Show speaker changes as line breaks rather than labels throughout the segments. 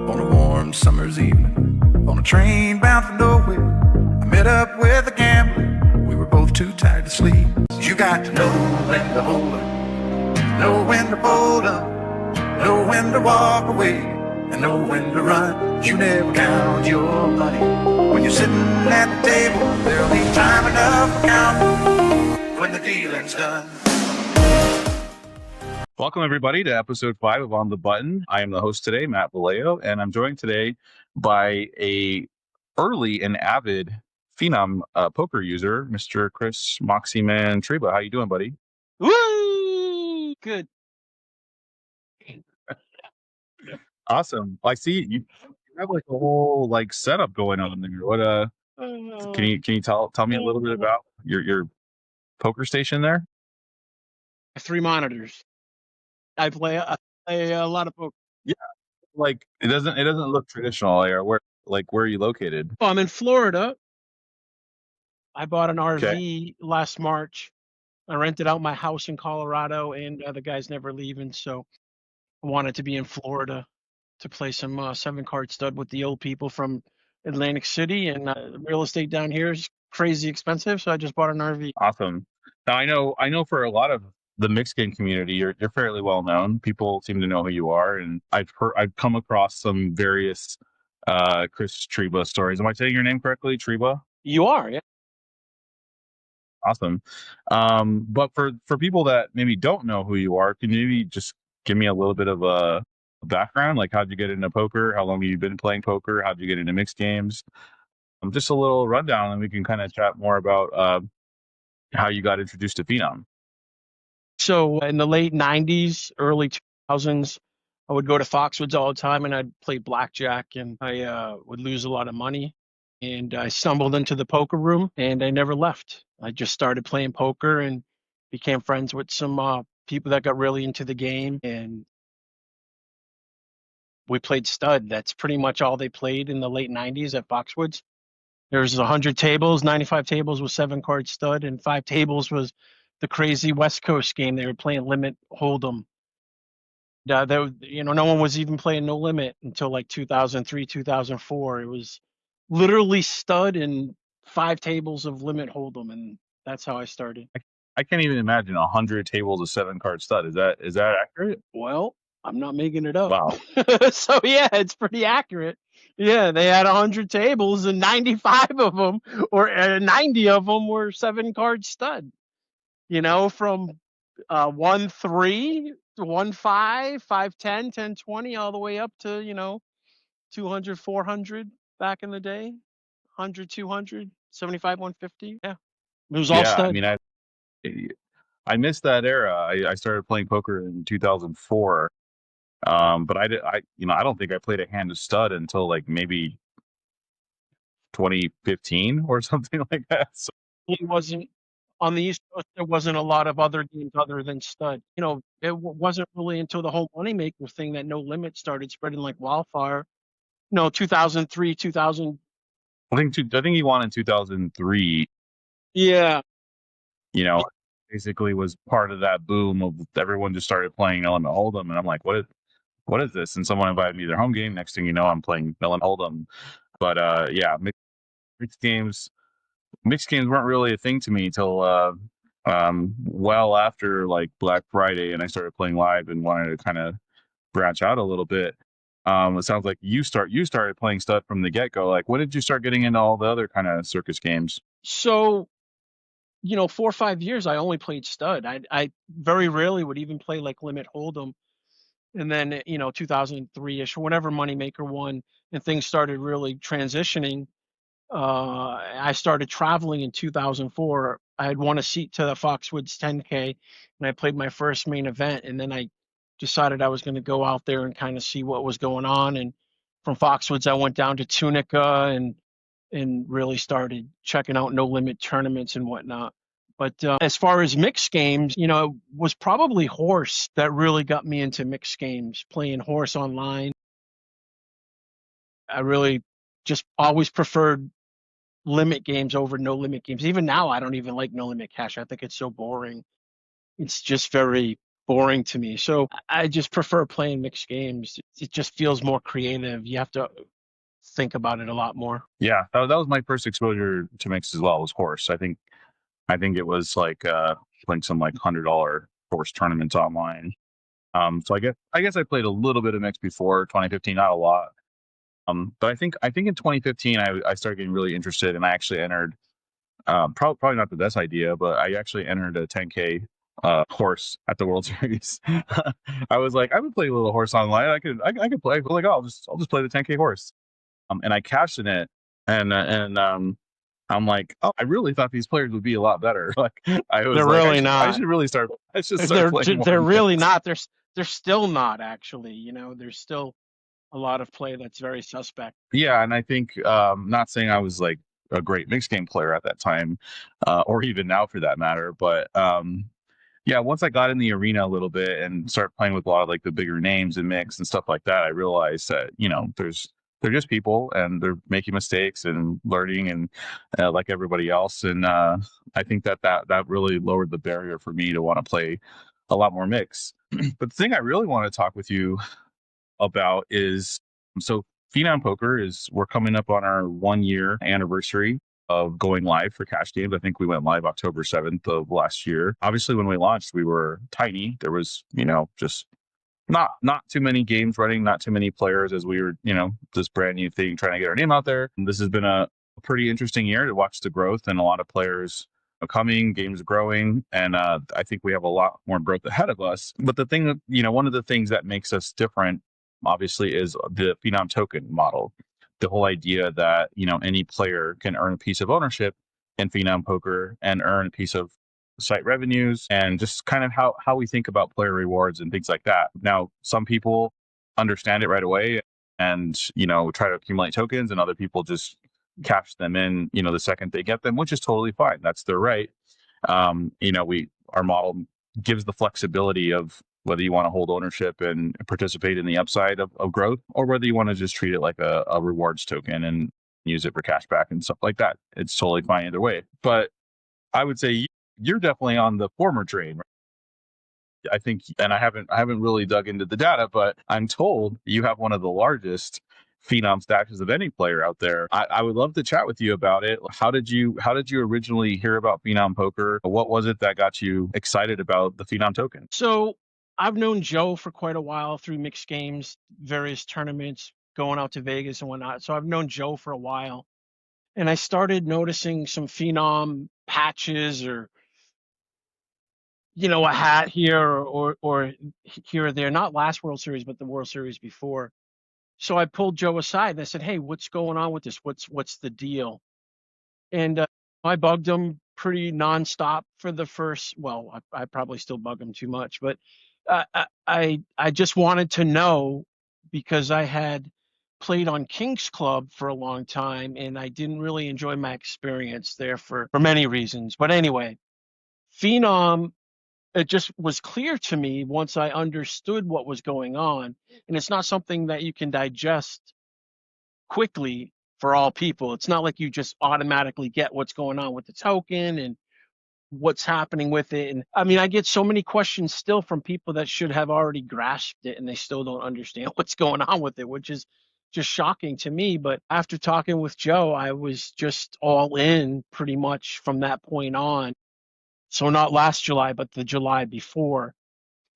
on a warm summer's evening, on a train bound for nowhere. I met up with a gambler. We were both too tired to sleep. You got to know when to hold up, know when to fold up, know when to walk away, and know when to run. You never count your money when you're sitting at the table. There'll be time enough to count when the dealing's done.
Welcome, everybody, to episode 5 of On the Button. I am the host today, Matt Valeo, and I'm joined today by a early and avid Phenom Poker user, Mr. Chris Moxieman Tryba. How you doing, buddy?
Woo! Good.
Awesome. I see you have like a whole setup going on there. What can you tell me a little bit about your poker station there?
3 monitors. I play a lot of poker.
Yeah, it doesn't look traditional. Where are you located?
Oh, I'm in Florida. I bought an RV
Okay.
last March. I rented out my house in Colorado, and the guy's never leaving, so I wanted to be in Florida to play some 7-card stud with the old people from Atlantic City, and real estate down here is crazy expensive, so I just bought an RV.
Awesome. Now I know for a lot of the mixed game community, you're fairly well known. People seem to know who you are, and I've come across some various Chris Tryba stories. Am I saying your name correctly, Tryba?
You are, yeah.
Awesome. But for people that maybe don't know who you are, can you maybe just give me a little bit of a background? Like, how'd you get into poker? How long have you been playing poker? How'd you get into mixed games? Just a little rundown, and we can kind of chat more about how you got introduced to Phenom.
So in the late 90s, early 2000s, I would go to Foxwoods all the time, and I'd play blackjack, and I would lose a lot of money. And I stumbled into the poker room, and I never left. I just started playing poker and became friends with some people that got really into the game, and we played stud. That's pretty much all they played in the late 90s at Foxwoods. There's 100 tables, 95 tables was 7-card stud, and 5 tables was the crazy West Coast game. They were playing limit hold'em. No one was even playing no limit until like 2003, 2004. It was literally stud and 5 tables of limit hold'em, and that's how I started.
I can't even imagine 100 tables of 7-card stud. Is that accurate?
Well, I'm not making it up.
Wow.
So yeah, it's pretty accurate. Yeah, they had 100 tables, and 95 of them, or 90 of them, were 7-card stud. From 1-3 to 1-5, 5-10, 10-20, all the way up to 200, 400 back in the day, 100, 200, 75, 150. Yeah, it was all stud.
I mean, I missed that era. I started playing poker in 2004, but I don't think I played a hand of stud until like maybe 2015 or something like that. So
It wasn't on the East Coast. There wasn't a lot of other games other than stud. It wasn't really until the whole moneymaker thing that no limit started spreading like wildfire. 2003, 2000.
I think he won in 2003.
Yeah.
Basically was part of that boom of everyone just started playing No Limit Hold'em, and I'm like, what is this? And someone invited me to their home game. Next thing you know, I'm playing No Limit Hold'em. But mixed games weren't really a thing to me till well after like Black Friday, and I started playing live and wanted to kind of branch out a little bit. It sounds like you started playing stud from the get-go. Like, when did you start getting into all the other kind of circus games?
So 4 or 5 years I only played stud. I very rarely would even play like limit hold'em. And then 2003ish, whenever moneymaker won and things started really transitioning, I started traveling in 2004. I had won a seat to the Foxwoods 10K, and I played my first main event, and then I decided I was going to go out there and kind of see what was going on. And from Foxwoods I went down to Tunica and really started checking out no limit tournaments and whatnot. But as far as mixed games, it was probably horse that really got me into mixed games, playing horse online. I really just always preferred limit games over no limit games. Even now, I don't even like no limit cash. I think it's so boring. It's just very boring to me. So I just prefer playing mixed games. It just feels more creative. You have to think about it a lot more.
Yeah, that was my first exposure to mixed as well, was horse. I think it was like playing some like $100 horse tournaments online. So I guess I played a little bit of mixed before 2015, not a lot. But I think in 2015 I started getting really interested, and I actually entered. Probably not the best idea, but I actually entered a 10K horse at the World Series. I was like, I would play a little horse online. I could play. I was like, oh, I'll just play the 10K horse. And I cashed in it, and I'm like, oh, I really thought these players would be a lot better. Like, I was
They're
like,
really not.
I should really start. I should start playing more.
They're really not. They're still not, actually. You know, there's still a lot of play that's very suspect.
Yeah, and I think not saying I was like a great mixed game player at that time, or even now for that matter, but yeah, once I got in the arena a little bit and started playing with a lot of like the bigger names and mix and stuff like that, I realized that, you know, they're just people and they're making mistakes and learning, and like everybody else. And I think that really lowered the barrier for me to want to play a lot more mix. But the thing I really want to talk with you about is, so Phenom Poker we're coming up on our 1-year anniversary of going live for cash games. I think we went live October 7th of last year. Obviously, when we launched, we were tiny. There was, you know, just not too many games running, not too many players, as we were, you know, this brand new thing trying to get our name out there. And this has been a pretty interesting year to watch the growth, and a lot of players coming, games growing, and I think we have a lot more growth ahead of us. But the thing that, you know, one of the things that makes us different, obviously, is the Phenom token model. The whole idea that, you know, any player can earn a piece of ownership in Phenom Poker and earn a piece of site revenues, and just kind of how we think about player rewards and things like that. Now, some people understand it right away and, you know, try to accumulate tokens, and other people just cash them in, you know, the second they get them, which is totally fine. That's their right. You know, our model gives the flexibility of whether you want to hold ownership and participate in the upside of growth, or whether you want to just treat it like a rewards token and use it for cash back and stuff like that. It's totally fine either way. But I would say you're definitely on the former train, right? I think, and I haven't really dug into the data, but I'm told you have one of the largest Phenom stashes of any player out there. I would love to chat with you about it. How did you originally hear about Phenom Poker? What was it that got you excited about the Phenom token?
So I've known Joe for quite a while through mixed games, various tournaments, going out to Vegas and whatnot. So I've known Joe for a while, and I started noticing some Phenom patches, or, you know, a hat here or here or there, not last World Series, but the World Series before. So I pulled Joe aside and I said, "Hey, what's going on with this? What's the deal?" And I bugged him pretty nonstop for the first. Well, I probably still bug him too much, but I just wanted to know, because I had played on King's Club for a long time and I didn't really enjoy my experience there for many reasons. But anyway, Phenom, it just was clear to me once I understood what was going on, and it's not something that you can digest quickly for all people. It's not like you just automatically get what's going on with the token and what's happening with it. And I mean, I get so many questions still from people that should have already grasped it, and they still don't understand what's going on with it, which is just shocking to me. But after talking with Joe, I was just all in pretty much from that point on. So not last July, but the July before.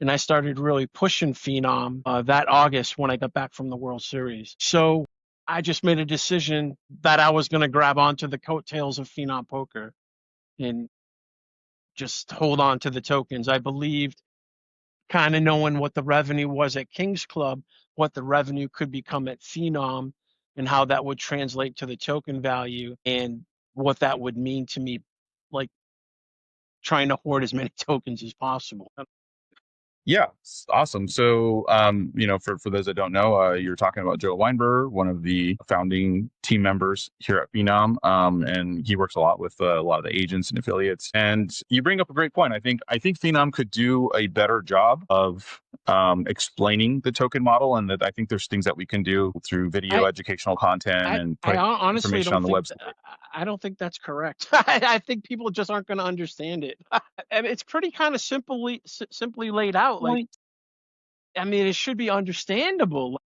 And I started really pushing Phenom that August when I got back from the World Series. So I just made a decision that I was going to grab onto the coattails of Phenom Poker and just hold on to the tokens. I believed, kind of knowing what the revenue was at King's Club, what the revenue could become at Phenom, and how that would translate to the token value, and what that would mean to me, like trying to hoard as many tokens as possible.
Yeah, awesome. So, you know, for those that don't know, you're talking about Joe Weinberger, one of the founding team members here at Phenom, and he works a lot with a lot of the agents and affiliates. And you bring up a great point. I think Phenom could do a better job of explaining the token model, and that I think there's things that we can do through video educational content and put
I honestly
information on the website.
I don't think that's correct. I think people just aren't going to understand it. And it's pretty kind of simply laid out. Like, I mean, it should be understandable.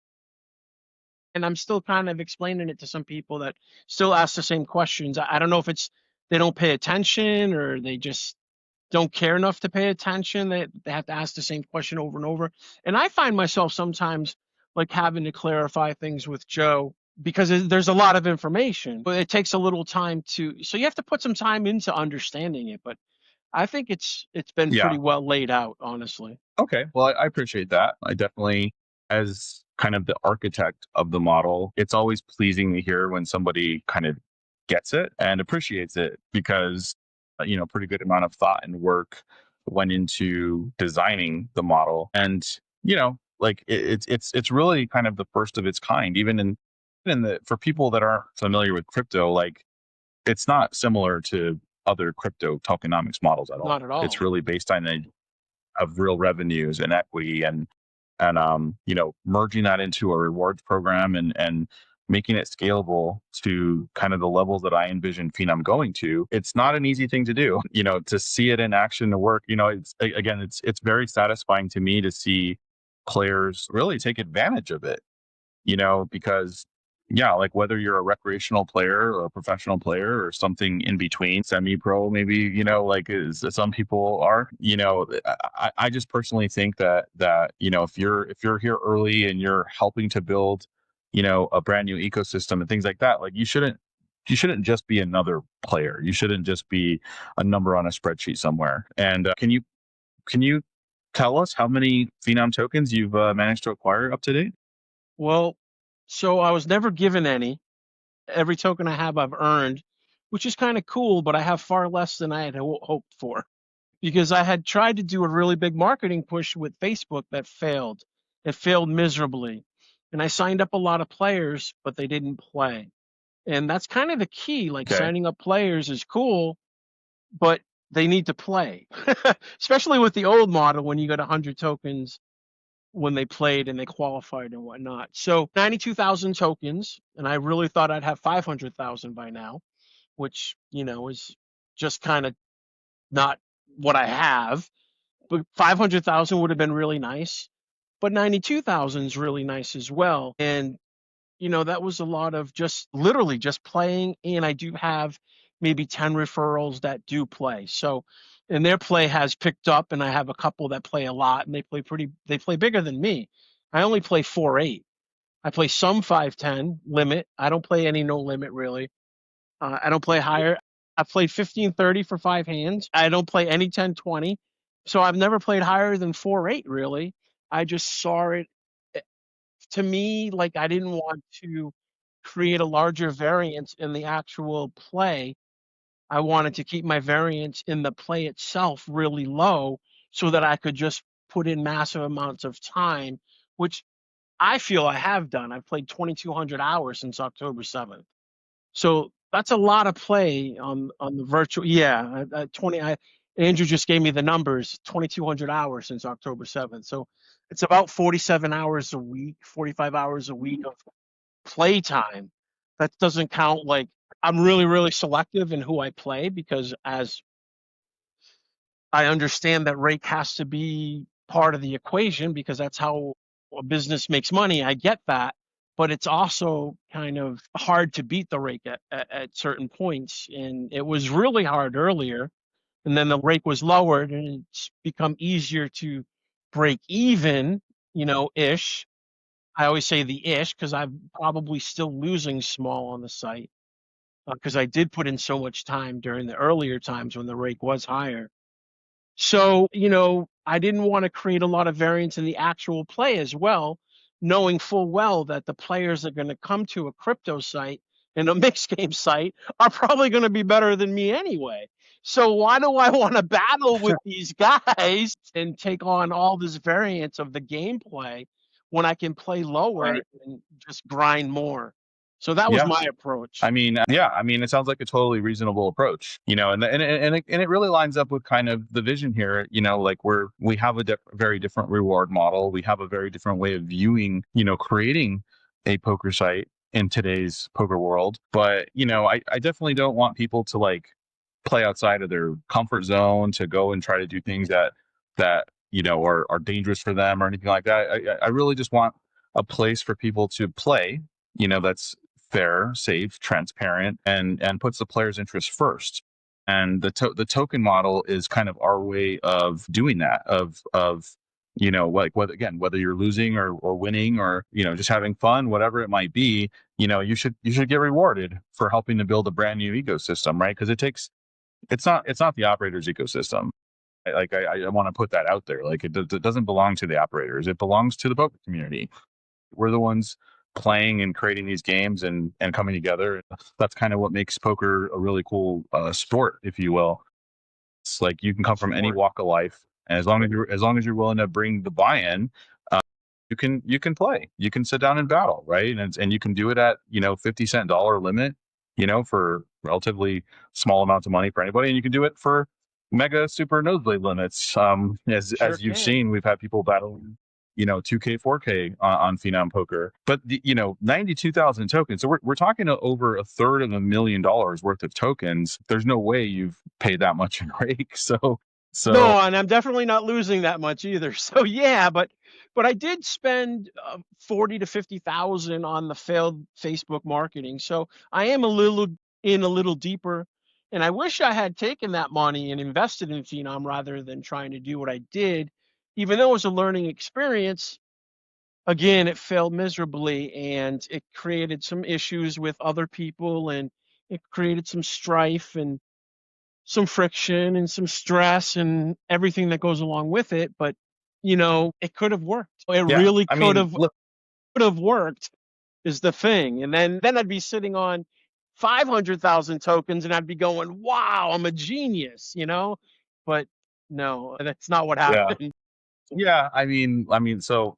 And I'm still kind of explaining it to some people that still ask the same questions. I don't know if it's they don't pay attention or they just don't care enough to pay attention. They have to ask the same question over and over. And I find myself sometimes like having to clarify things with Joe because there's a lot of information, but it takes a little time so you have to put some time into understanding it. But I think it's been
Yeah.
pretty well laid out, honestly.
Okay. Well, I appreciate that. I definitely, as kind of the architect of the model, it's always pleasing to hear when somebody kind of gets it and appreciates it because, pretty good amount of thought and work went into designing the model. And, like it's really kind of the first of its kind, even for people that aren't familiar with crypto, like it's not similar to other crypto tokenomics models at all.
Not at all.
It's really based on of real revenues and equity and merging that into a rewards program and making it scalable to kind of the levels that I envision Phenom going to. It's not an easy thing to do, to see it in action to work. It's very satisfying to me to see players really take advantage of it, because like whether you're a recreational player or a professional player or something in between, semi-pro maybe, like as some people are, I just personally think that if you're here early and you're helping to build, a brand new ecosystem and things like that, like you shouldn't just be another player. You shouldn't just be a number on a spreadsheet somewhere. And can you tell us how many Phenom tokens you've managed to acquire up to date?
Well, so I was never given any. Every token I have, I've earned, which is kind of cool, but I have far less than I had hoped for because I had tried to do a really big marketing push with Facebook that failed. It failed miserably. And I signed up a lot of players, but they didn't play. And that's kind of the key. Like
Okay.
signing up players is cool, but they need to play, especially with the old model when you got 100 tokens when they played and they qualified and whatnot. So 92,000 tokens, and I really thought I'd have 500,000 by now, which, is just kind of not what I have. But 500,000 would have been really nice. But 92,000 is really nice as well. And, that was a lot of just literally just playing. And I do have maybe 10 referrals that do play. So, and their play has picked up, and I have a couple that play a lot, and they play bigger than me. I only play 4-8. I play some 5-10 limit. I don't play any no limit really. I don't play higher. I played 15-30 for 5 hands. I don't play any 10-20. So I've never played higher than 4-8 really. I just saw it to me like I didn't want to create a larger variance in the actual play. I wanted to keep my variance in the play itself really low so that I could just put in massive amounts of time, which I feel I have done. I've played 2,200 hours since October 7th. So that's a lot of play on the virtual. Yeah, 20. Andrew just gave me the numbers. 2,200 hours since October 7th. So it's about 47 hours a week, 45 hours a week of play time. That doesn't count. Like I'm really, really selective in who I play because as I understand that rake has to be part of the equation because that's how a business makes money. I get that, but it's also kind of hard to beat the rake at certain points. And it was really hard earlier. And then the rake was lowered and it's become easier to break even, ish. I always say the ish because I'm probably still losing small on the site because I did put in so much time during the earlier times when the rake was higher. So, I didn't want to create a lot of variance in the actual play as well, knowing full well that the players that are going to come to a crypto site and a mixed game site are probably going to be better than me anyway. So why do I want to battle with these guys and take on all this variance of the gameplay when I can play lower
Right.
and just grind more? So that was my approach.
I mean, it sounds like a totally reasonable approach, and it really lines up with kind of the vision here, like we have a very different reward model. We have a very different way of viewing, creating a poker site in today's poker world. But, I definitely don't want people to like play outside of their comfort zone, to go and try to do things that are dangerous for them or anything like that. I really just want a place for people to play, that's fair, safe, transparent, and puts the player's interest first. And the token model is kind of our way of doing that, of like whether you're losing or winning, or just having fun, whatever it might be, you should get rewarded for helping to build a brand new ecosystem, right? Because it's not the operator's ecosystem. I want to put that out there. Like, it doesn't belong to the operators. It belongs to the poker community. We're the ones playing and creating these games and coming together. That's kind of what makes poker a really cool sport, if you will. It's like you can come from any walk of life, and as long as you're willing to bring the buy-in, you can play. You can sit down and battle, right? And you can do it at 50-cent dollar limit, for relatively small amounts of money for anybody, and you can do it for mega super nosebleed limits. As you've seen, we've had people battling 2K, 4K on Phenom Poker, but 92,000 tokens. So we're talking over $250,000 worth of tokens. There's no way you've paid that much in rake. So
no, and I'm definitely not losing that much either. So yeah, but I did spend 40 to 50,000 on the failed Facebook marketing. So I am a little deeper, and I wish I had taken that money and invested in Phenom rather than trying to do what I did. Even though it was a learning experience, again, it failed miserably, and it created some issues with other people, and it created some strife and some friction and some stress and everything that goes along with it. But it could have worked. It really could have worked, is the thing. And then I'd be sitting on 500,000 tokens, and I'd be going, wow, I'm a genius, but no, that's not what happened.
Yeah, I mean, so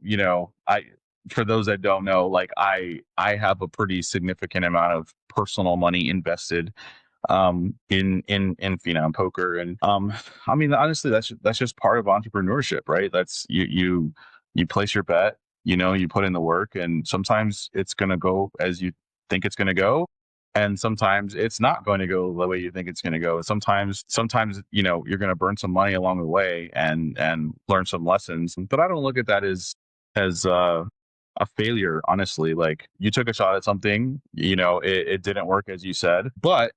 for those that don't know, like I have a pretty significant amount of personal money invested in Phenom Poker, and I mean, honestly, that's just part of entrepreneurship, right? That's you place your bet, you put in the work, and sometimes it's going to go as you think it's going to go, and sometimes it's not going to go the way you think it's going to go. Sometimes you're going to burn some money along the way and learn some lessons. But I don't look at that as a failure, honestly. Like, you took a shot at something, it didn't work as you said, but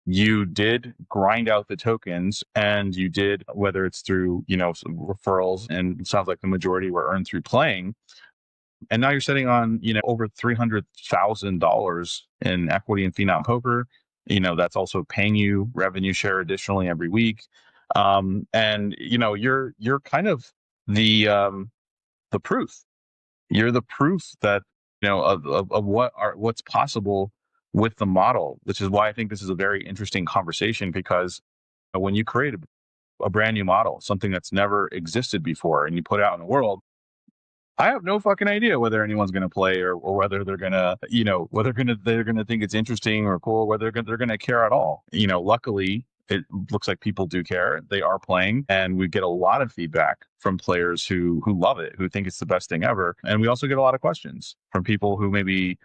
you did grind out the tokens, and you did, whether it's through referrals, and it sounds like the majority were earned through playing. And now you're sitting on, over $300,000 in equity in Phenom Poker. That's also paying you revenue share additionally every week. And you're kind of the proof. You're the proof that of what's possible with the model, which is why I think this is a very interesting conversation, because when you create a brand new model, something that's never existed before, and you put it out in the world, I have no fucking idea whether anyone's going to play, or whether they're going to, they're going to think it's interesting or cool, whether they're going to care at all. Luckily, it looks like people do care. They are playing, and we get a lot of feedback from players who love it, who think it's the best thing ever. And we also get a lot of questions from people who maybe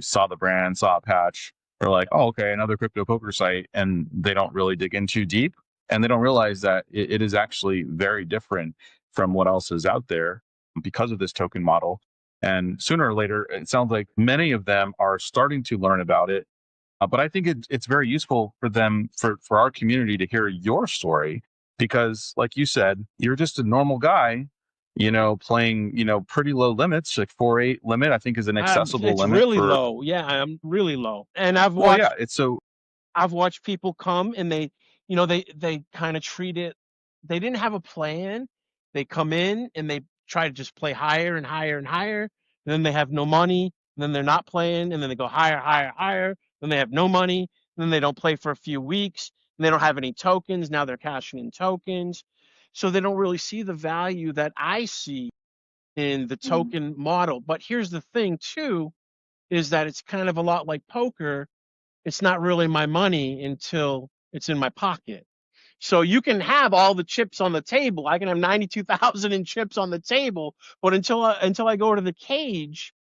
saw the brand, saw a patch, or like, oh, okay, another crypto poker site, and they don't really dig in too deep, and they don't realize that it is actually very different from what else is out there, because of this token model. And sooner or later, it sounds like many of them are starting to learn about it. But I think it's very useful for them, for our community, to hear your story, because like you said, you're just a normal guy, playing, pretty low limits, like 4-8 limit, I think, is an accessible
it's
limit.
Really low. Yeah, I'm really low. And I've watched people come, and they kind of treat it. They didn't have a plan. They come in and they try to just play higher and higher and higher. And then they have no money. And then they're not playing. And then they go higher, higher, higher. Then they have no money. And then they don't play for a few weeks. And they don't have any tokens. Now they're cashing in tokens. So they don't really see the value that I see in the token model. But here's the thing too, is that it's kind of a lot like poker. It's not really my money until it's in my pocket. So you can have all the chips on the table. I can have 92,000 in chips on the table, but until I go to the cage,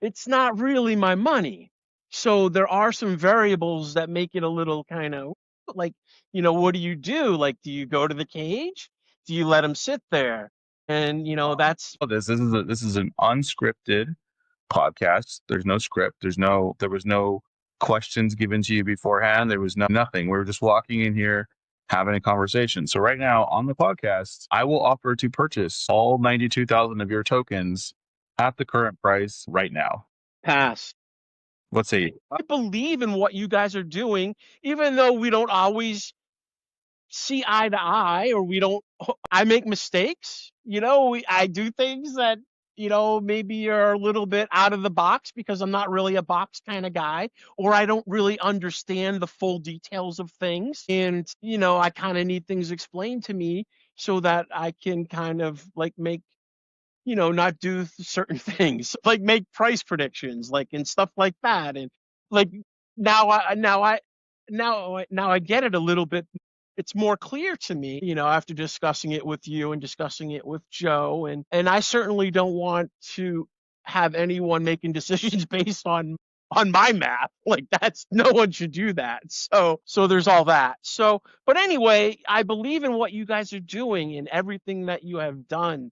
it's not really my money. So there are some variables that make it a little kind of like, what do you do? Like, do you go to the cage? Do you let them sit there? And, that's
This is an unscripted podcast. There's no script. There was no questions given to you beforehand. There was nothing. We were just walking in here having a conversation. So right now on the podcast, I will offer to purchase all 92,000 of your tokens at the current price right now.
pass.
Let's see.
I believe in what you guys are doing, even though we don't always see eye to eye, or I make mistakes. I do things that, maybe are a little bit out of the box because I'm not really a box kind of guy, or I don't really understand the full details of things. And, I kind of need things explained to me so that I can kind of like make, not do certain things, like make price predictions, like, and stuff like that. And like, now I get it a little bit. It's more clear to me, after discussing it with you and discussing it with Joe. And I certainly don't want to have anyone making decisions based on my math. Like, that's, no one should do that. So there's all that. So, but anyway, I believe in what you guys are doing, and everything that you have done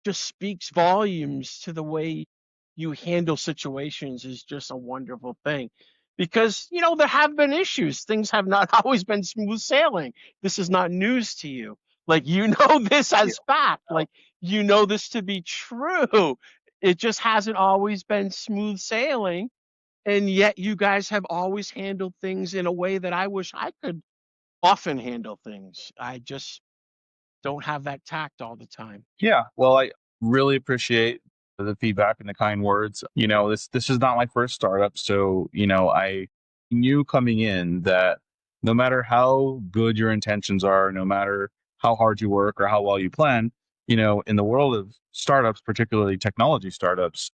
just speaks volumes to the way you handle situations. Is just a wonderful thing, because there have been issues. Things have not always been smooth sailing. This is not news to you. Like, this as fact. Like, this to be true. It just hasn't always been smooth sailing, and yet you guys have always handled things in a way that I wish I could often handle things. I just don't have that tact all the time.
Yeah. Well, I really appreciate the feedback and the kind words. This is not my first startup. So, I knew coming in that no matter how good your intentions are, no matter how hard you work or how well you plan, in the world of startups, particularly technology startups,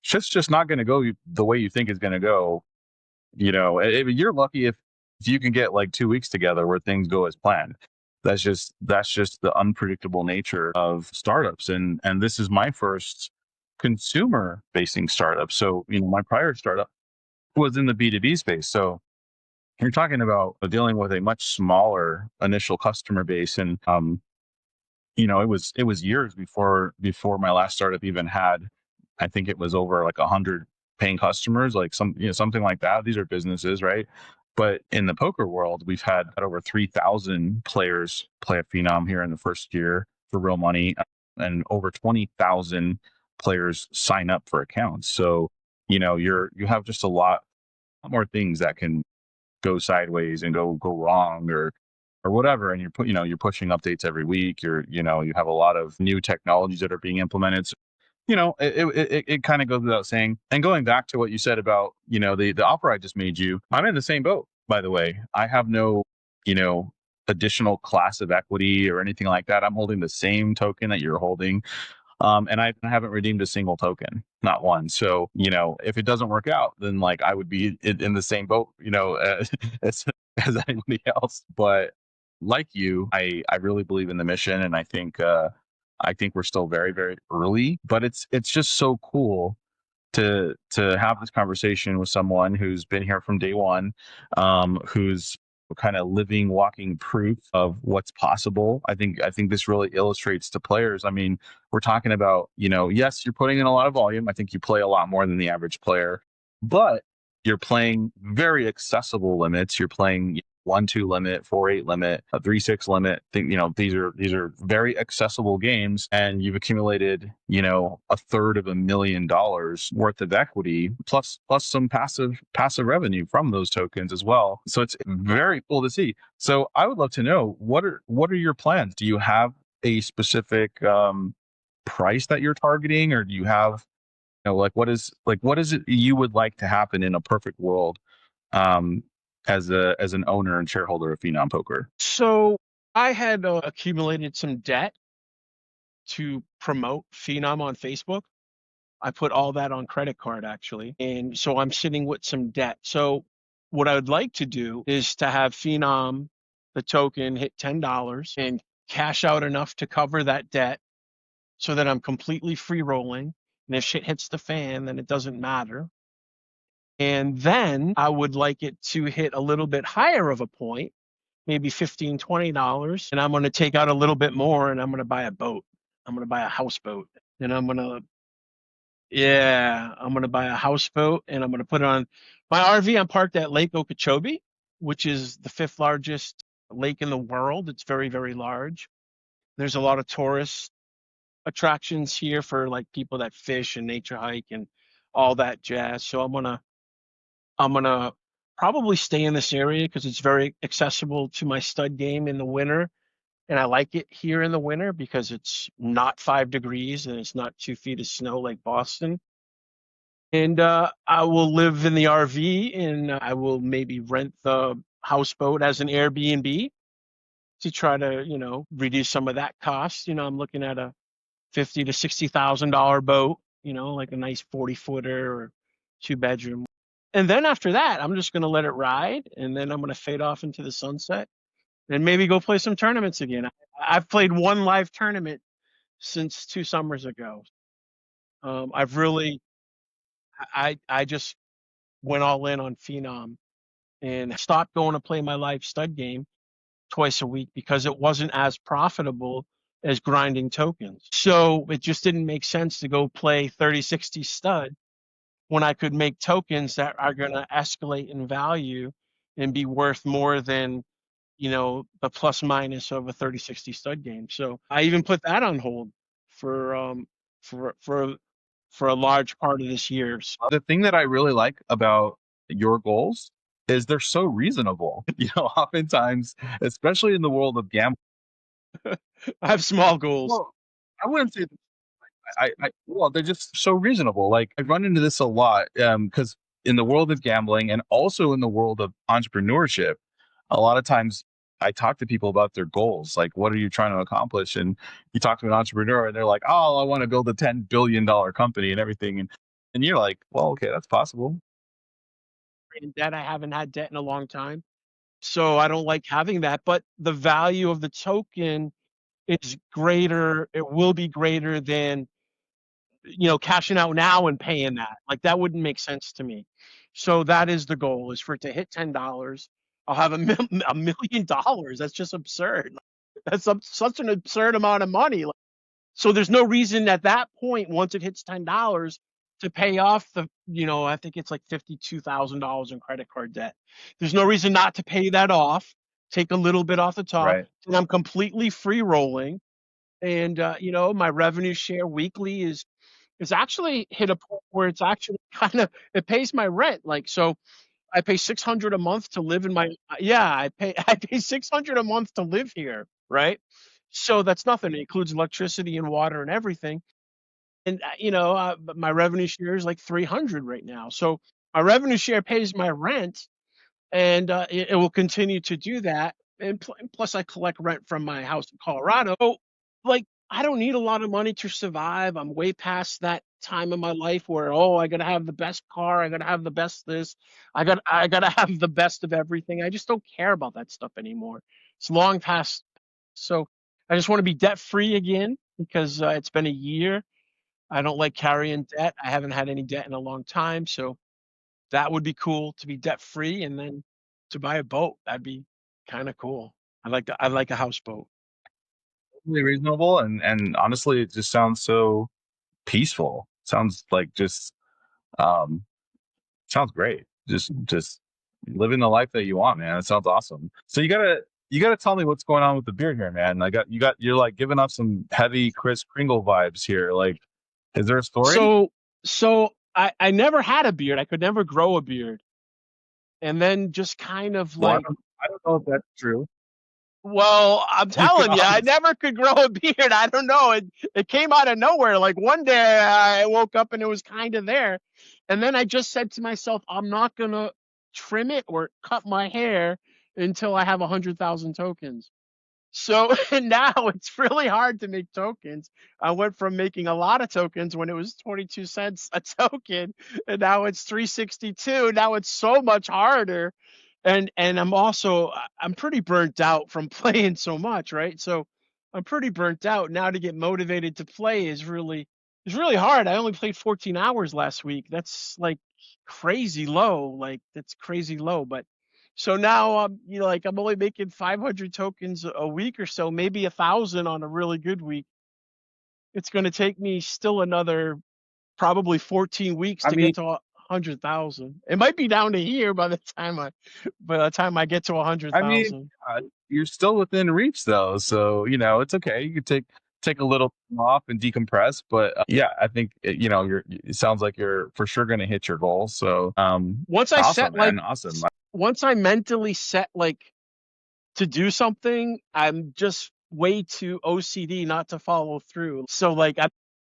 shit's just not going to go the way you think it's going to go. You're lucky if you can get like 2 weeks together where things go as planned. That's just the unpredictable nature of startups. And this is my first consumer facing startup. So, my prior startup was in the B2B space. So you're talking about dealing with a much smaller initial customer base. And it was years before my last startup even had, I think it was over like 100 paying customers, like something like that. These are businesses, right? But in the poker world, we've had over 3,000 players play at Phenom here in the first year for real money, and over 20,000 players sign up for accounts. So, you have just a lot more things that can go sideways and go wrong, or whatever. And you're pushing updates every week. You have a lot of new technologies that are being implemented. So, it kind of goes without saying. And going back to what you said about, the offer I just made you, I'm in the same boat, by the way. I have no, additional class of equity or anything like that. I'm holding the same token that you're holding. And I haven't redeemed a single token, not one. So, if it doesn't work out, then like I would be in the same boat, as anybody else. But like you, I really believe in the mission, and I think we're still very, very early. But it's just so cool to have this conversation with someone who's been here from day one, who's kind of living, walking proof of what's possible. I think this really illustrates to players. I mean, we're talking about, yes, you're putting in a lot of volume. I think you play a lot more than the average player, but you're playing very accessible limits. You're playing 1-2 limit, 4-8 limit, a 3-6 limit. These are very accessible games, and you've accumulated, $250,000 worth of equity plus some passive revenue from those tokens as well. So it's very cool to see. So I would love to know, what are your plans? Do you have a specific price that you're targeting, or do you have, what is it you would like to happen in a perfect world? As an owner and shareholder of Phenom Poker?
So I had accumulated some debt to promote Phenom on Facebook. I put all that on credit card, actually. And so I'm sitting with some debt. So what I would like to do is to have Phenom, the token, hit $10 and cash out enough to cover that debt, so that I'm completely free rolling. And if shit hits the fan, then it doesn't matter. And then I would like it to hit a little bit higher of a point, maybe $15, $20. And I'm going to take out a little bit more and I'm going to buy a boat. I'm going to buy a houseboat. And I'm going to buy a houseboat and I'm going to put it on my RV. I'm parked at Lake Okeechobee, which is the 5th largest lake in the world. It's very, very large. There's a lot of tourist attractions here for like people that fish and nature hike and all that jazz. So I'm gonna probably stay in this area because it's very accessible to my stud game in the winter. And I like it here in the winter because it's not 5 degrees and it's not 2 feet of snow like Boston. And I will live in the RV and I will maybe rent the houseboat as an Airbnb to try to, reduce some of that cost. I'm looking at a $50,000 to $60,000 boat, like a nice 40-footer or 2-bedroom. And then after that, I'm just going to let it ride and then I'm going to fade off into the sunset and maybe go play some tournaments again. I've played one live tournament since 2 summers ago. I've really, I just went all in on Phenom and stopped going to play my live stud game twice a week because it wasn't as profitable as grinding tokens. So it just didn't make sense to go play 30-60 stud when I could make tokens that are going to escalate in value and be worth more than, the plus minus of a 30-60 stud game. So I even put that on hold for for a large part of this year.
The thing that I really like about your goals is they're so reasonable. Oftentimes, especially in the world of gambling.
I have small goals.
Well, I wouldn't say well, they're just so reasonable. Like I run into this a lot because in the world of gambling and also in the world of entrepreneurship, a lot of times I talk to people about their goals. Like, what are you trying to accomplish? And you talk to an entrepreneur and they're like, oh, I want to build a $10 billion company and everything. And you're like, well, okay, that's possible.
In debt, I haven't had debt in a long time. So I don't like having that. But the value of the token is greater. It will be greater than cashing out now and paying that. Like that wouldn't make sense to me. So that is the goal, is for it to hit $10. I'll have $1 million. That's just absurd. That's such an absurd amount of money. So there's no reason at that point, once it hits $10, to pay off I think it's like $52,000 in credit card debt. There's no reason not to pay that off, take a little bit off the top,
Right.
and I'm completely free rolling. And, my revenue share weekly is actually hit a point where it's actually it pays my rent. Like, so I pay $600 a month to live in my, I pay $600 a month to live here. Right. So that's nothing. It includes electricity and water and everything. And, but my revenue share is like 300 right now. So my revenue share pays my rent and it will continue to do that. And plus I collect rent from my house in Colorado. So like, I don't need a lot of money to survive. I'm way past that time in my life where, I gotta have the best car, I gotta have the best this, I gotta have the best of everything. I just don't care about that stuff anymore. It's long past. So I just want to be debt free again because it's been a year. I don't like carrying debt. I haven't had any debt in a long time, so that would be cool to be debt free, and then to buy a boat. That'd be kind of cool. I like a houseboat.
Really reasonable. And honestly, it just sounds so peaceful. Sounds like just, sounds great. Just living the life that you want, man. It sounds awesome. So you gotta tell me what's going on with the beard here, man. You're like giving off some heavy Kris Kringle vibes here. Like, is there a story?
So I never had a beard. I could never grow a beard. And then just kind of
Well,
like,
I don't know if that's true.
well, I'm telling you, I never could grow a beard. I don't know. It came out of nowhere. Like one day I woke up and it was kind of there. And then I just said to myself, I'm not going to trim it or cut my hair until I have 100,000 tokens. So now it's really hard to make tokens. I went from making a lot of tokens when it was 22 cents a token, and now it's 362. Now it's so much harder. And I'm pretty burnt out from playing so much, right? So I'm pretty burnt out now. To get motivated to play is really hard. I only played 14 hours last week. That's like crazy low. Like that's crazy low. But so now I'm like I'm only making 500 tokens a week or so, maybe 1,000 on a really good week. It's going to take me still another probably 14 weeks
I
to
mean,
get to 100,000. It might be down to here by the time I get to
I mean,
100,000.
you're still within reach though, so it's okay. You could take a little time off and decompress, but yeah, I think it sounds like you're for sure going to hit your goal. So,
Once I
awesome,
set like
man, awesome.
once I mentally set like to do something, I'm just way too OCD not to follow through. So like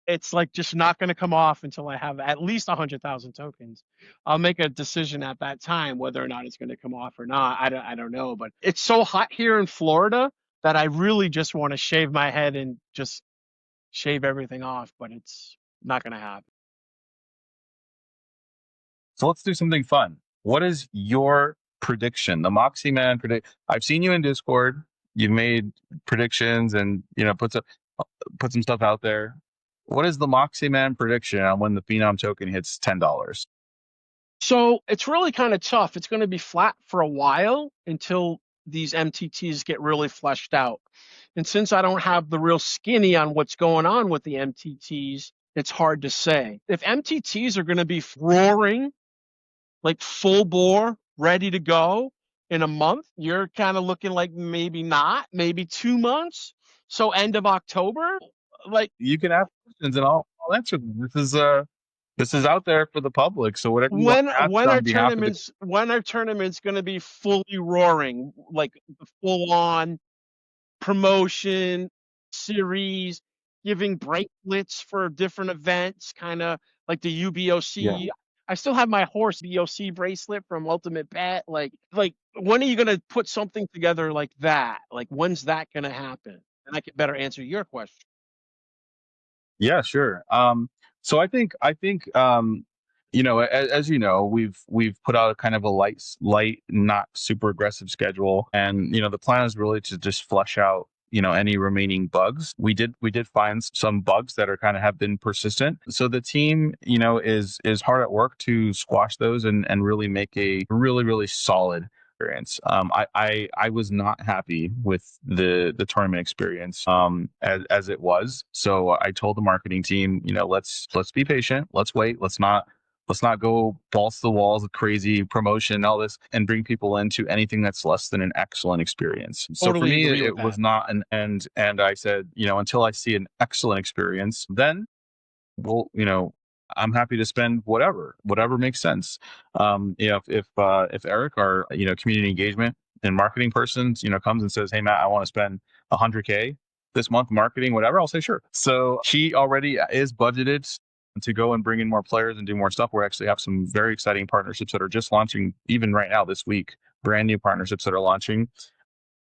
it's like just not going to come off until I have at least 100,000 tokens. I'll make a decision at that time whether or not it's going to come off or not. I don't know, but it's so hot here in Florida that I really just want to shave my head and just shave everything off, but it's not going to happen.
So let's do something fun. What is your prediction? The Moxieman predict. I've seen you in Discord. You've made predictions and put some stuff out there. What is the Moxieman prediction on when the Phenom token hits $10?
So it's really kind of tough. It's going to be flat for a while until these MTTs get really fleshed out. And since I don't have the real skinny on what's going on with the MTTs, it's hard to say. If MTTs are going to be roaring, like full bore, ready to go in a month, you're kind of looking like maybe not, maybe 2 months. So end of October, like
You can ask questions and I'll answer them. This is out there for the public. So whatever you want to ask
when
on behalf of the
are tournaments going to be fully roaring, like full on promotion series, giving bracelets for different events, kind of like the UBOC.
yeah.
I still have my horse BOC bracelet from Ultimate Bet. Like when are you going to put something together like that? Like when's that going to happen? And I can better answer your question.
Yeah, sure. So I think as you know, we've put out a kind of a light, not super aggressive schedule, and the plan is really to just flesh out any remaining bugs. We did find some bugs that are kind of have been persistent. So the team is hard at work to squash those and really make a really solid experience. I was not happy with the tournament experience as it was. So I told the marketing team, let's be patient. Let's wait. Let's not go balls to the walls with crazy promotion, all this, and bring people into anything that's less than an excellent experience. So for
Totally
me,
agree with
it was
that.
not an end. And I said, until I see an excellent experience, then we'll, I'm happy to spend whatever makes sense. If Eric, our community engagement and marketing person, comes and says, "Hey Matt, I want to spend 100K this month marketing, whatever," I'll say sure. So he already is budgeted to go and bring in more players and do more stuff. We actually have some very exciting partnerships that are just launching even right now this week. Brand new partnerships that are launching.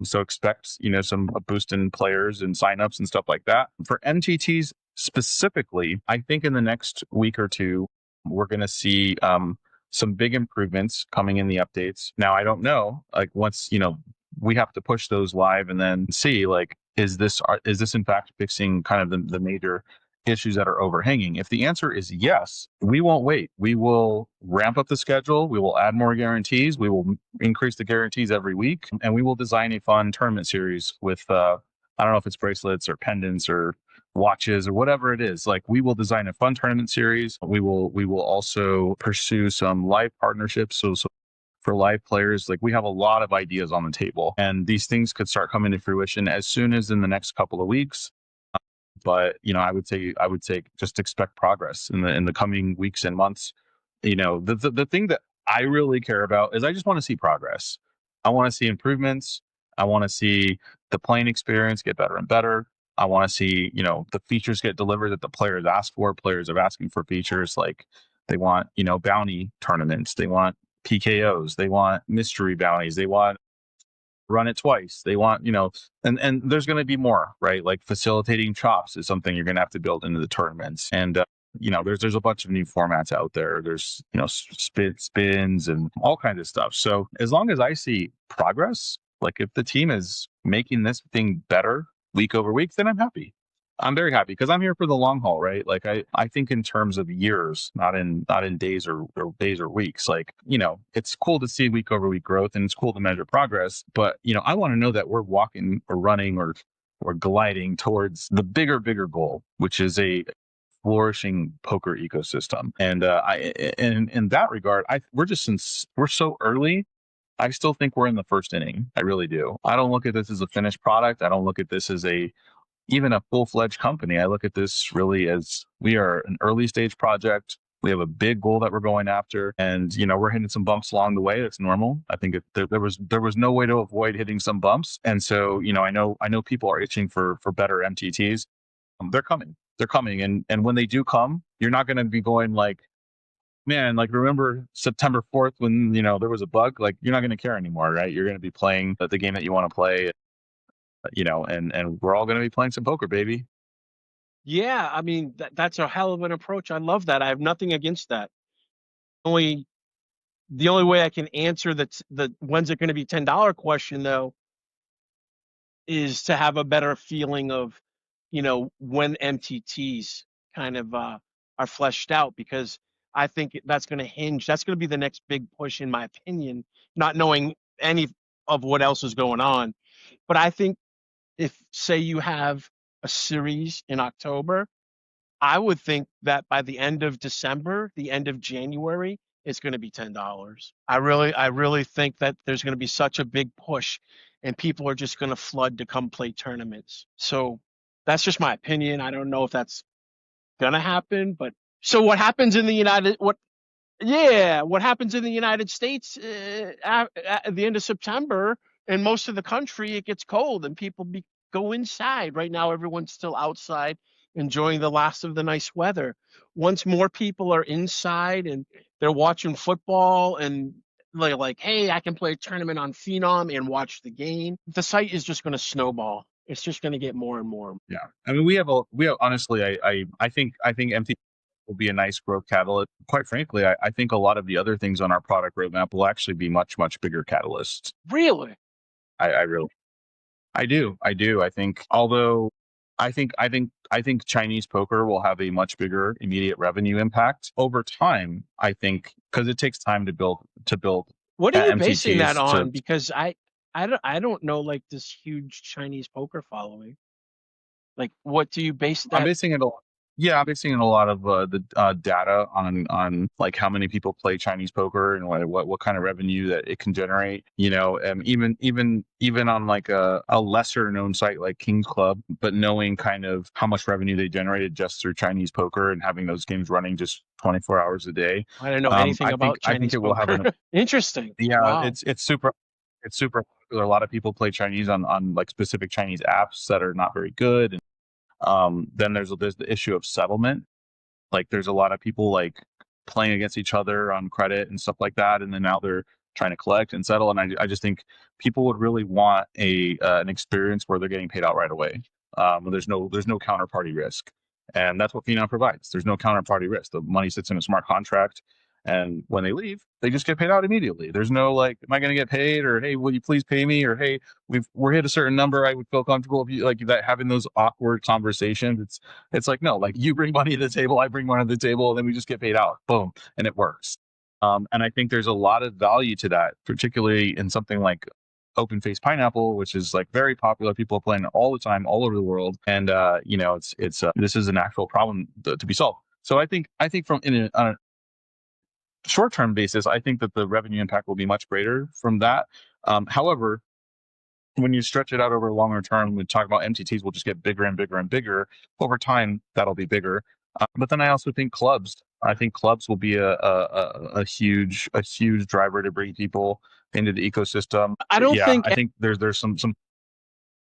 So expect, some a boost in players and signups and stuff like that. For MTTs specifically, I think in the next week or two, we're going to see some big improvements coming in the updates. Now, I don't know, like once, we have to push those live and then see, like, is this in fact fixing kind of the major issues that are overhanging? If the answer is yes, we won't wait. We will ramp up the schedule. We will add more guarantees. We will increase the guarantees every week, and we will design a fun tournament series with I don't know if it's bracelets or pendants or watches or whatever it is. Like, we will design a fun tournament series. We will also pursue some live partnerships. So for live players, like, we have a lot of ideas on the table, and these things could start coming to fruition as soon as in the next couple of weeks. But I would say just expect progress in the coming weeks and months. The thing that I really care about is I just want to see progress. I want to see improvements. I want to see the playing experience get better and better. I want to see the features get delivered that the players ask for. Players are asking for features like they want bounty tournaments, they want PKOs, they want mystery bounties, they want run it twice. They want, and there's going to be more, right? Like facilitating chops is something you're going to have to build into the tournaments. And, there's a bunch of new formats out there. There's, spins and all kinds of stuff. So as long as I see progress, like if the team is making this thing better week over week, then I'm happy. I'm very happy because I'm here for the long haul, right? Like I think in terms of years, not in days or days or weeks. Like, it's cool to see week over week growth and it's cool to measure progress, but I want to know that we're walking or running or gliding towards the bigger goal, which is a flourishing poker ecosystem. And in that regard, we're so early. I still think we're in the first inning. I really do. I don't look at this as a finished product. I don't look at this as even a full-fledged company. I look at this really as we are an early stage project. We have a big goal that we're going after, and we're hitting some bumps along the way. That's normal. I think there was no way to avoid hitting some bumps, and so I know people are itching for better MTTs. They're coming. They're coming, and when they do come, you're not going to be going like, man, like remember September 4th when there was a bug. Like, you're not going to care anymore, right? You're going to be playing the game that you want to play. And we're all going to be playing some poker, baby.
Yeah, I mean that's a hell of an approach. I love that. I have nothing against that. The only way I can answer the when's it going to be $10 question though is to have a better feeling of, when MTTs kind of are fleshed out, because I think that's going to be the next big push in my opinion, not knowing any of what else is going on. But I think if say you have a series in October, I would think that by the end of December, the end of January, it's going to be $10. I really think that there's going to be such a big push, and people are just going to flood to come play tournaments. So that's just my opinion. I don't know if that's going to happen, but so what happens in the what happens in the United States at the end of September and most of the country, it gets cold and people go inside. Right now, everyone's still outside enjoying the last of the nice weather. Once more people are inside and they're watching football and they're like, hey, I can play a tournament on Phenom and watch the game, the site is just going to snowball. It's just going to get more and more.
Yeah. I mean, we have honestly, I think MT will be a nice growth catalyst. Quite frankly, I think a lot of the other things on our product roadmap will actually be much bigger catalysts.
Really?
I do. I think, although I think Chinese poker will have a much bigger immediate revenue impact over time. I think because it takes time to build.
What are you
MTTs
basing that on? Because I don't know like this huge Chinese poker following. Like, what do you base that?
I'm basing it a lot of the data on like how many people play Chinese poker and what kind of revenue that it can generate. Even on like a lesser known site like King's Club, but knowing kind of how much revenue they generated just through Chinese poker and having those games running just 24 hours a day.
I don't know anything about Chinese
I think it
poker.
will have an
Interesting.
yeah.
Wow.
It's super popular. A lot of people play Chinese on like specific Chinese apps that are not very good. Then there's the issue of settlement. Like there's a lot of people like playing against each other on credit and stuff like that, and then now they're trying to collect and settle. And I just think people would really want an experience where they're getting paid out right away. There's no counterparty risk, and that's what Phenom provides. There's no counterparty risk. The money sits in a smart contract, and when they leave, they just get paid out immediately. There's no like, am I going to get paid? Or hey, will you please pay me? Or hey, we're hit a certain number. I would feel comfortable if you like that, having those awkward conversations. It's like, no, like you bring money to the table, I bring money to the table, and then we just get paid out. Boom, and it works. And I think there's a lot of value to that, particularly in something like Open Face Pineapple, which is like very popular. People are playing it all the time, all over the world, and this is an actual problem to be solved. So I think on a short-term basis, I think that the revenue impact will be much greater from that. However, when you stretch it out over a longer term, we talk about MTTs will just get bigger and bigger and bigger. Over time, that'll be bigger. But then I also think clubs. I think clubs will be a huge driver to bring people into the ecosystem.
I
think there's some.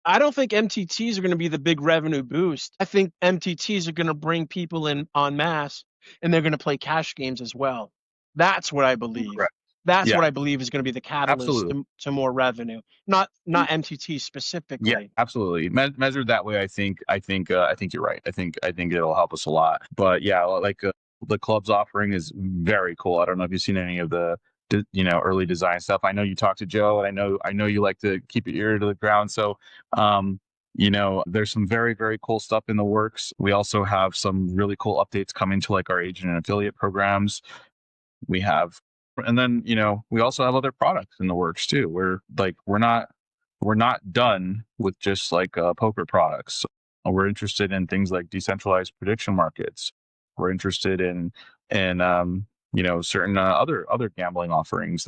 I don't think MTTs are going to be the big revenue boost. I think MTTs are going to bring people in en masse, and they're going to play cash games as well. That's what I believe.
Correct.
That's
Yeah.
what I believe is going to be the catalyst to more revenue, not MTT specifically.
Yeah, absolutely. Measured that way, I think you're right. I think it'll help us a lot. But yeah, like the club's offering is very cool. I don't know if you've seen any of the early design stuff. I know you talked to Joe, and I know you like to keep your ear to the ground. So There's some very, very cool stuff in the works. We also have some really cool updates coming to like our agent and affiliate programs. We have, and then, we also have other products in the works too. We're not done with just like poker products. We're interested in things like decentralized prediction markets. We're interested in certain other gambling offerings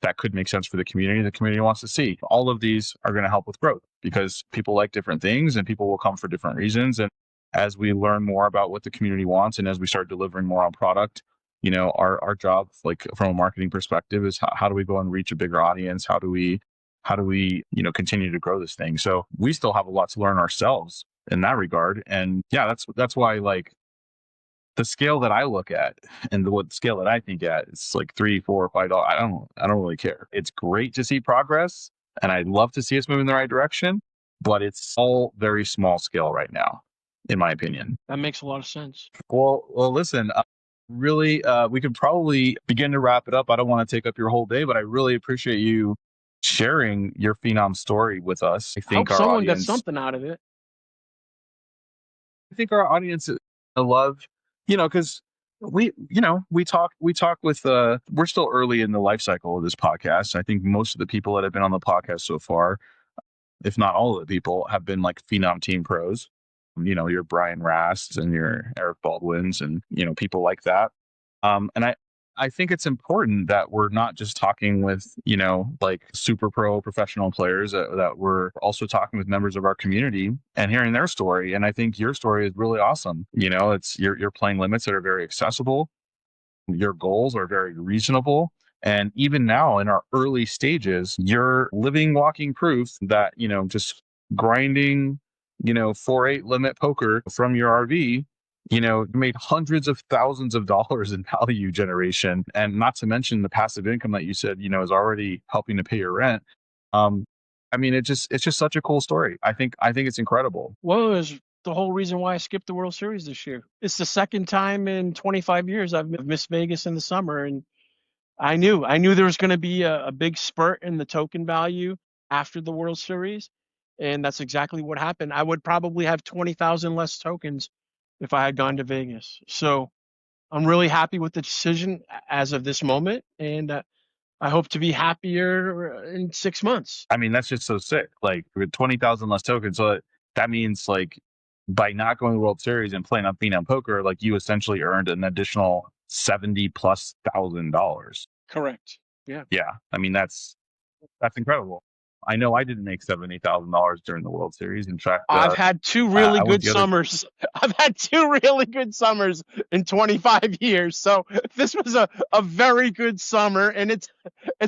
that could make sense for the community. The community wants to see. All of these are going to help with growth because people like different things and people will come for different reasons. And as we learn more about what the community wants and as we start delivering more on product, our job, like from a marketing perspective, is how do we go and reach a bigger audience? How do we continue to grow this thing? So we still have a lot to learn ourselves in that regard. And yeah, that's why like the scale that I look at and the scale that I think at, it's like $3, $4, $5. I don't really care. It's great to see progress and I'd love to see us move in the right direction, but it's all very small scale right now, in my opinion.
That makes a lot of sense.
Well, listen, really, we could probably begin to wrap it up. I don't want to take up your whole day, but I really appreciate you sharing your Phenom story with us.
I hope someone got something out of it.
I think our audience love, because we talk with, we're still early in the life cycle of this podcast. I think most of the people that have been on the podcast so far, if not all of the people, have been like Phenom team pros. Your Brian Rasts and your Eric Baldwins and, people like that. And I think it's important that we're not just talking with, like super pro professional players, that we're also talking with members of our community and hearing their story. And I think your story is really awesome. It's you're playing limits that are very accessible. Your goals are very reasonable. And even now in our early stages, you're living, walking proof that, just grinding, 4-8 limit poker from your RV, made hundreds of thousands of dollars in value generation. And not to mention the passive income that you said, is already helping to pay your rent. It's just such a cool story. I think it's incredible.
Well, it was the whole reason why I skipped the World Series this year. It's the second time in 25 years I've missed Vegas in the summer. And I knew there was going to be a big spurt in the token value after the World Series. And that's exactly what happened. I would probably have 20,000 less tokens if I had gone to Vegas. So I'm really happy with the decision as of this moment. And I hope to be happier in 6 months.
That's just so sick. Like with 20,000 less tokens. So that means like by not going to the World Series and playing on Phenom Poker, like you essentially earned an additional $70,000+.
Correct. Yeah.
Yeah. That's incredible. I know I didn't make $70,000 during the World Series. In fact,
I've had two really good summers. I've had 2 really good summers in 25 years. So this was a very good summer, and it's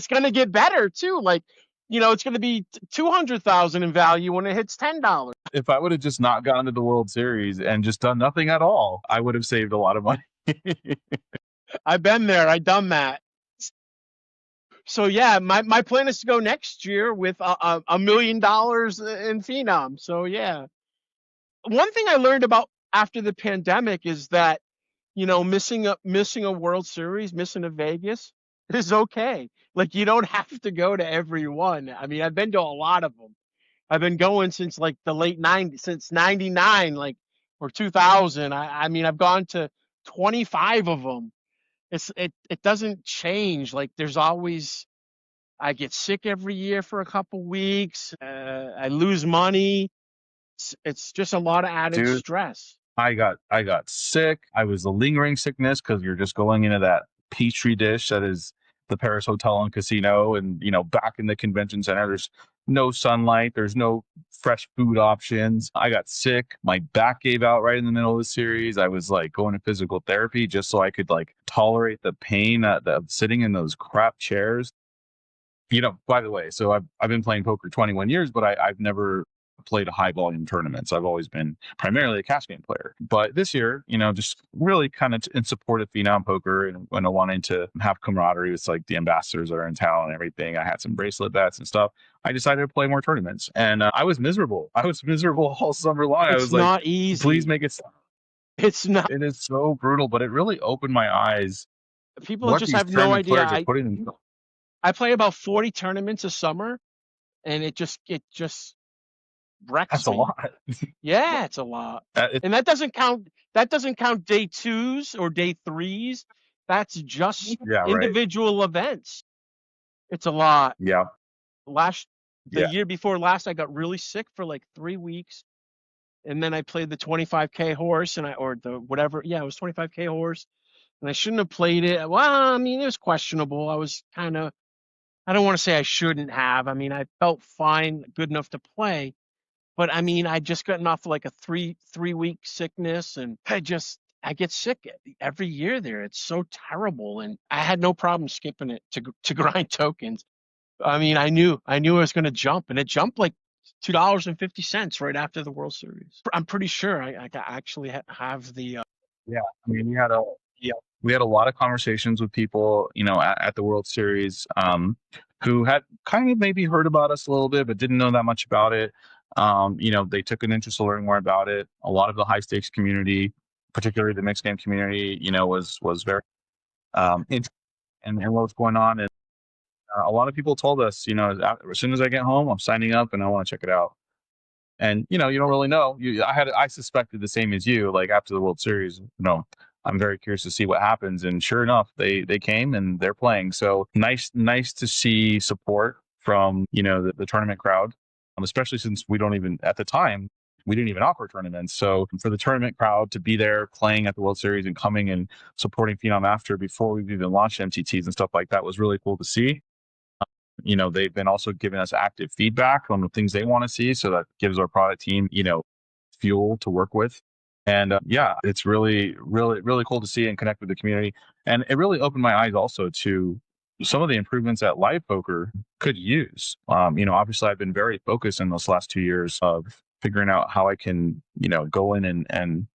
going to get better too. Like, it's going to be 200,000 in value when it hits $10.
If I would have just not gone to the World Series and just done nothing at all, I would have saved a lot of money.
I've been there. I've done that. So yeah, my plan is to go next year with $1 million in Phenom. So yeah, one thing I learned about after the pandemic is that, missing a World Series, missing a Vegas is okay. Like you don't have to go to every one. I've been to a lot of them. I've been going since like the late 90s, since 99, like, or 2000. I've gone to 25 of them. It doesn't change. Like there's always, I get sick every year for a couple weeks. I lose money. It's just a lot of added stress.
I got sick. I was a lingering sickness because you're just going into that petri dish that is the Paris Hotel and Casino, and back in the convention center, there's no sunlight, there's no fresh food options. I got sick. My back gave out right in the middle of the series. I was like going to physical therapy just so I could like tolerate the pain of sitting in those crap chairs. By the way, so I've been playing poker 21 years, but I've never played high volume tournaments. I've always been primarily a cash game player. But this year, just really kind of in support of Phenom Poker and when I wanted to have camaraderie with like the ambassadors that are in town and everything, I had some bracelet bets and stuff. I decided to play more tournaments, and I was miserable. I was miserable all summer long. I was like,
not easy.
Please make it stop.
It's not.
It is so brutal, but it really opened my eyes.
People just have no idea. I play about 40 tournaments a summer, and it just wrecks
That's a
me.
lot.
Yeah, it's a lot. And that doesn't count day 2s or day 3s. That's just
Yeah, right.
individual events. It's a lot.
Yeah,
The
yeah.
year before last, I got really sick for like 3 weeks. And then I played the 25K horse or the whatever. Yeah, it was 25K horse. And I shouldn't have played it. Well, I mean, it was questionable. I don't want to say I shouldn't have. I mean, I felt fine, good enough to play. But I mean, I just gotten off like a 3 week sickness, and I get sick every year there. It's so terrible, and I had no problem skipping it to grind tokens. I mean, I knew it was going to jump, and it jumped like $2.50 right after the World Series. I'm pretty sure I actually have the.
Yeah, I mean, we had a lot of conversations with people, at the World Series, who had kind of maybe heard about us a little bit, but didn't know that much about it. They took an interest to learn more about it. A lot of the high stakes community, particularly the mixed game community, was very interested in what's going on. And a lot of people told us, as soon as I get home, I'm signing up and I want to check it out. And you don't really know. I suspected the same as you. Like after the World Series, I'm very curious to see what happens. And sure enough, they came and they're playing. So nice to see support from the tournament crowd, especially since we don't even at the time we didn't even offer tournaments. So for the tournament crowd to be there playing at the World Series and coming and supporting Phenom after before we've even launched MTTs and stuff like that was really cool to see. They've been also giving us active feedback on the things they want to see. So that gives our product team, fuel to work with. And it's really, really, really cool to see and connect with the community. And it really opened my eyes also to some of the improvements that live poker could use. Obviously I've been very focused in those last 2 years of figuring out how I can, go in and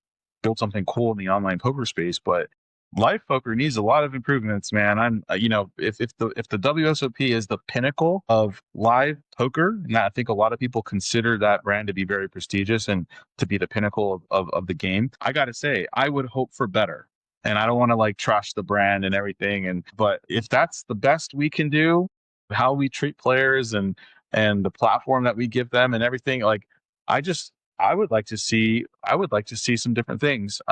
build something cool in the online poker space. But live poker needs a lot of improvements, man. I'm, if the WSOP is the pinnacle of live poker, and I think a lot of people consider that brand to be very prestigious and to be the pinnacle of the game. I got to say, I would hope for better. And I don't want to like trash the brand and everything. But if that's the best we can do, how we treat players and the platform that we give them and everything, like I would like to see some different things.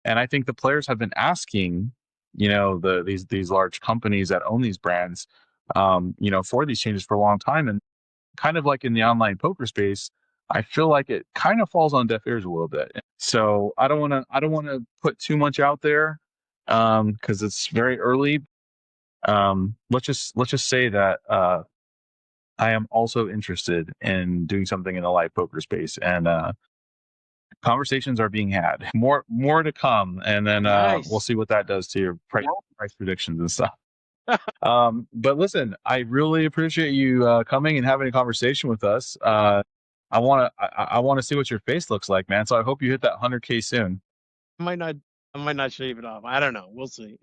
And I think the players have been asking, these large companies that own these brands, for these changes for a long time. And kind of like in the online poker space, I feel like it kind of falls on deaf ears a little bit. So I don't want to put too much out there, because it's very early. Let's just say that I am also interested in doing something in the live poker space, and conversations are being had. More to come, and then
Nice.
we'll see what that does to your price predictions and stuff. But listen, I really appreciate you coming and having a conversation with us. I want to see what your face looks like, man. So I hope you hit that 100K soon.
I might not shave it off. I don't know. We'll see.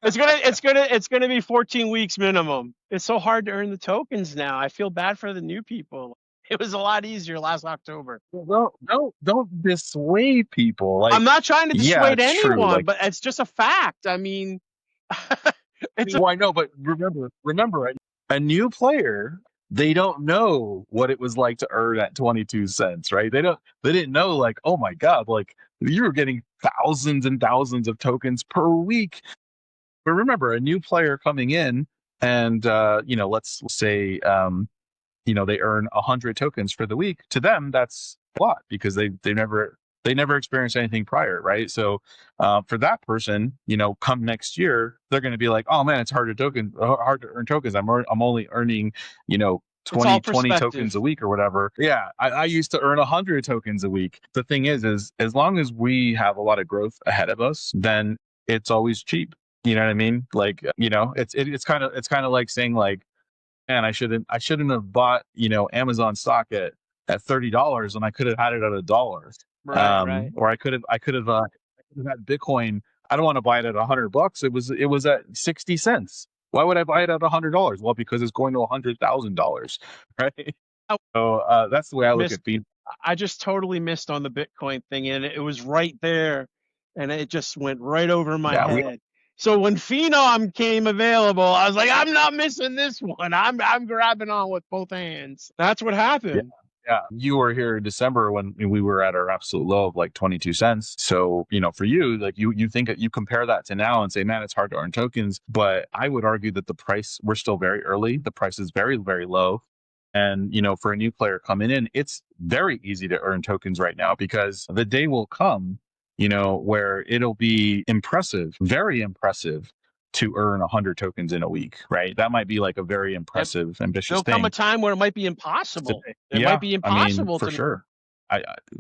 It's gonna be 14 weeks minimum. It's so hard to earn the tokens now. I feel bad for the new people. It was a lot easier last October.
Well, don't dissuade people. Like,
I'm not trying to dissuade
it's true.
anyone,
Like,
but it's just a fact. I mean,
I know, but remember, a new player, they don't know what it was like to earn at 22 cents, right? They didn't know, like, oh my God, like you were getting thousands and thousands of tokens per week. But remember, a new player coming in and let's say they earn 100 tokens for the week. To them, that's a lot because they never experienced anything prior, right? So for that person, come next year, they're going to be like, oh man, it's hard to earn tokens. I'm only earning 20 tokens a week or whatever. Yeah, I used to earn 100 tokens a week. The thing is as long as we have a lot of growth ahead of us, then it's always cheap. You know what I mean? Like, it's kind of like saying like, man, I shouldn't have bought, Amazon stock at $30 when I could have had it at $1.
right.
Or I could have had Bitcoin. I don't want to buy it at $100. It was at 60 cents. Why would I buy it at $100? Well, because it's going to $100,000, right? So that's the way I look at Phenom.
I just totally missed on the Bitcoin thing, and it was right there, and it just went right over my head. So when Phenom came available, I was like, I'm not missing this one. I'm grabbing on with both hands. That's what happened.
Yeah, you were here in December when we were at our absolute low of like 22 cents. So, for you, like you think that you compare that to now and say, man, it's hard to earn tokens. But I would argue that the price, we're still very early. The price is very, very low. And, for a new player coming in, it's very easy to earn tokens right now because the day will come, where it'll be impressive, very impressive to earn 100 tokens in a week, right? That might be like a very impressive, ambitious
There'll
thing.
come a time where it might be impossible. It
Yeah,
might be
I mean,
impossible
for
to.
sure.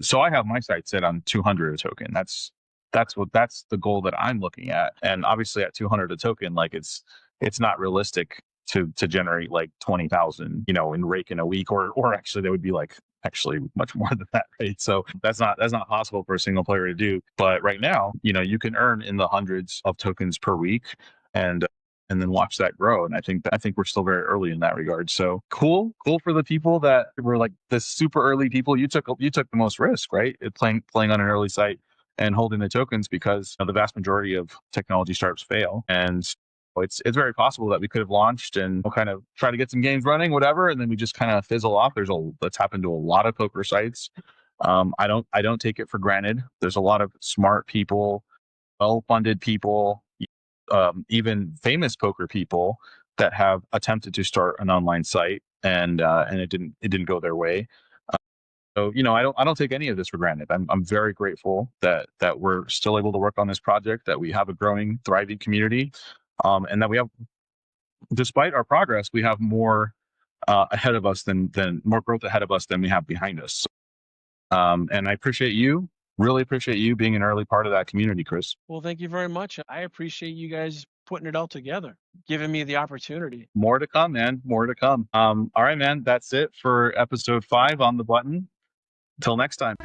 So I have my sight set on 200 a token. That's the goal that I'm looking at. And obviously at 200 a token, like it's not realistic to generate like 20,000, in rake in a week, or actually that would be like actually much more than that, right? So that's not possible for a single player to do. But right now, you can earn in the hundreds of tokens per week, and then watch that grow. And I think we're still very early in that regard. So cool for the people that were like the super early people. You took the most risk, right? Playing on an early site and holding the tokens, because the vast majority of technology startups fail. And it's very possible that we could have launched and we'll kind of try to get some games running, whatever, and then we just kind of fizzle off. That's happened to a lot of poker sites. I don't take it for granted. There's a lot of smart people, well-funded people, even famous poker people that have attempted to start an online site and it didn't go their way. So I don't take any of this for granted. I'm very grateful that we're still able to work on this project, that we have a growing, thriving community, and that we have, despite our progress, we have more ahead of us than more growth ahead of us than we have behind us. And I really appreciate you being an early part of that community, Chris.
Well, thank you very much. I appreciate you guys putting it all together, giving me the opportunity.
More to come, man. More to come. All right, man. That's it for episode 5 on the button. Until next time.